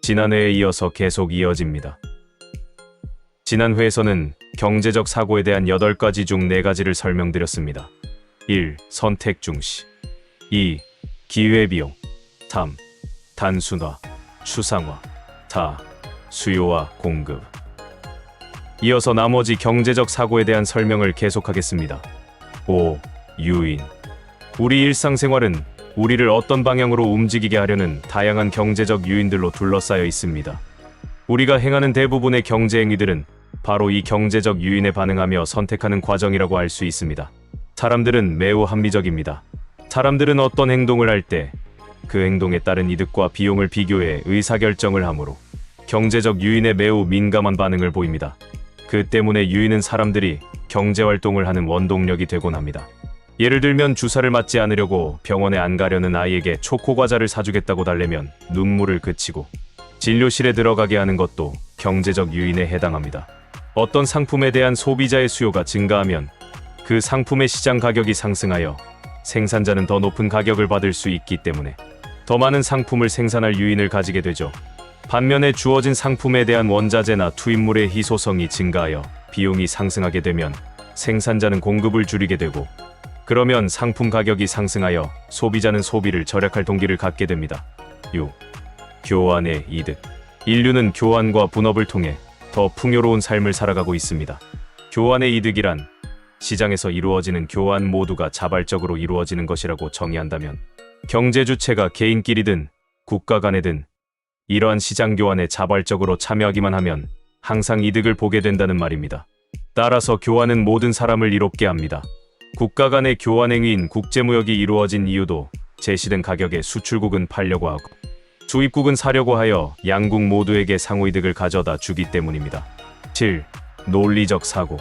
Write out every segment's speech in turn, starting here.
지난 회에 이어서 계속 이어집니다. 지난 회에서는 경제적 사고에 대한 8가지 중 4가지를 설명드렸습니다. 1. 선택 중시. 2. 기회비용. 3. 단순화, 추상화. 4. 수요와 공급. 이어서 나머지 경제적 사고에 대한 설명을 계속하겠습니다. 5. 유인. 우리 일상생활은 우리를 어떤 방향으로 움직이게 하려는 다양한 경제적 유인들로 둘러싸여 있습니다. 우리가 행하는 대부분의 경제 행위들은 바로 이 경제적 유인에 반응하며 선택하는 과정이라고 할 수 있습니다. 사람들은 매우 합리적입니다. 사람들은 어떤 행동을 할 때 그 행동에 따른 이득과 비용을 비교해 의사결정을 하므로 경제적 유인에 매우 민감한 반응을 보입니다. 그 때문에 유인은 사람들이 경제활동을 하는 원동력이 되곤 합니다. 예를 들면 주사를 맞지 않으려고 병원에 안 가려는 아이에게 초코과자를 사주겠다고 달래면 눈물을 그치고 진료실에 들어가게 하는 것도 경제적 유인에 해당합니다. 어떤 상품에 대한 소비자의 수요가 증가하면 그 상품의 시장 가격이 상승하여 생산자는 더 높은 가격을 받을 수 있기 때문에 더 많은 상품을 생산할 유인을 가지게 되죠. 반면에 주어진 상품에 대한 원자재나 투입물의 희소성이 증가하여 비용이 상승하게 되면 생산자는 공급을 줄이게 되고, 그러면 상품 가격이 상승하여 소비자는 소비를 절약할 동기를 갖게 됩니다. 6. 교환의 이득. 인류는 교환과 분업을 통해 더 풍요로운 삶을 살아가고 있습니다. 교환의 이득이란 시장에서 이루어지는 교환 모두가 자발적으로 이루어지는 것이라고 정의한다면, 경제 주체가 개인끼리든 국가 간에든 이러한 시장 교환에 자발적으로 참여하기만 하면 항상 이득을 보게 된다는 말입니다. 따라서 교환은 모든 사람을 이롭게 합니다. 국가 간의 교환 행위인 국제무역이 이루어진 이유도 제시된 가격에 수출국은 팔려고 하고 수입국은 사려고 하여 양국 모두에게 상호이득을 가져다 주기 때문입니다. 7. 논리적 사고.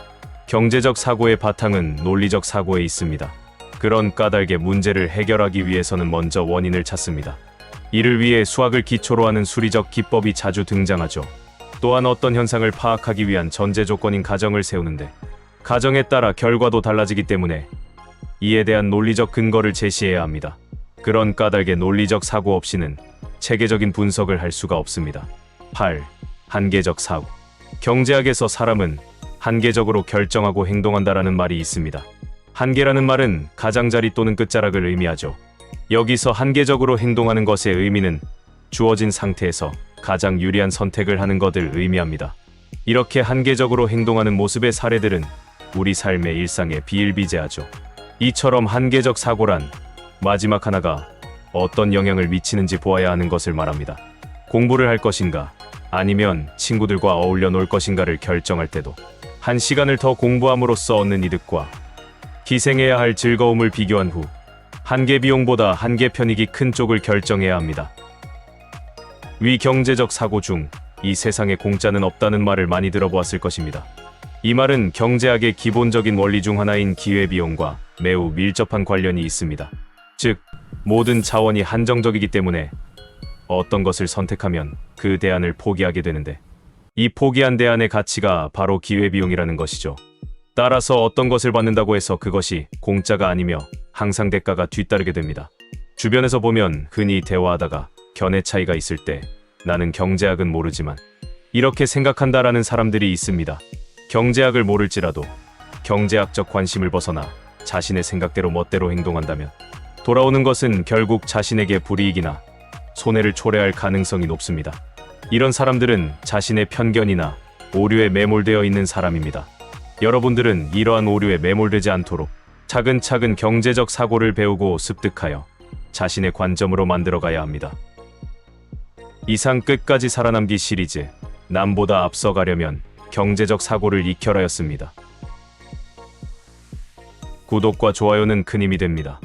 경제적 사고의 바탕은 논리적 사고에 있습니다. 그런 까닭의 문제를 해결하기 위해서는 먼저 원인을 찾습니다. 이를 위해 수학을 기초로 하는 수리적 기법이 자주 등장하죠. 또한 어떤 현상을 파악하기 위한 전제 조건인 가정을 세우는데 가정에 따라 결과도 달라지기 때문에 이에 대한 논리적 근거를 제시해야 합니다. 그런 까닭의 논리적 사고 없이는 체계적인 분석을 할 수가 없습니다. 8. 한계적 사고. 경제학에서 사람은 한계적으로 결정하고 행동한다라는 말이 있습니다. 한계라는 말은 가장자리 또는 끝자락을 의미하죠. 여기서 한계적으로 행동하는 것의 의미는 주어진 상태에서 가장 유리한 선택을 하는 것을 의미합니다. 이렇게 한계적으로 행동하는 모습의 사례들은 우리 삶의 일상에 비일비재하죠. 이처럼 한계적 사고란 마지막 하나가 어떤 영향을 미치는지 보아야 하는 것을 말합니다. 공부를 할 것인가 아니면 친구들과 어울려 놀 것인가를 결정할 때도 1시간을 더 공부함으로써 얻는 이득과 희생해야 할 즐거움을 비교한 후 한계 비용보다 한계 편익이 큰 쪽을 결정해야 합니다. 위 경제적 사고 중 이 세상에 공짜는 없다는 말을 많이 들어보았을 것입니다. 이 말은 경제학의 기본적인 원리 중 하나인 기회비용과 매우 밀접한 관련이 있습니다. 즉, 모든 자원이 한정적이기 때문에 어떤 것을 선택하면 그 대안을 포기하게 되는데 이 포기한 대안의 가치가 바로 기회비용이라는 것이죠. 따라서 어떤 것을 받는다고 해서 그것이 공짜가 아니며 항상 대가가 뒤따르게 됩니다. 주변에서 보면 흔히 대화하다가 견해 차이가 있을 때 나는 경제학은 모르지만 이렇게 생각한다라는 사람들이 있습니다. 경제학을 모를지라도 경제학적 관심을 벗어나 자신의 생각대로 멋대로 행동한다면 돌아오는 것은 결국 자신에게 불이익이나 손해를 초래할 가능성이 높습니다. 이런 사람들은 자신의 편견이나 오류에 매몰되어 있는 사람입니다. 여러분들은 이러한 오류에 매몰되지 않도록 차근차근 경제적 사고를 배우고 습득하여 자신의 관점으로 만들어가야 합니다. 이상 끝까지 살아남기 시리즈 남보다 앞서가려면 경제적 사고를 익혀라였습니다. 구독과 좋아요는 큰 힘이 됩니다.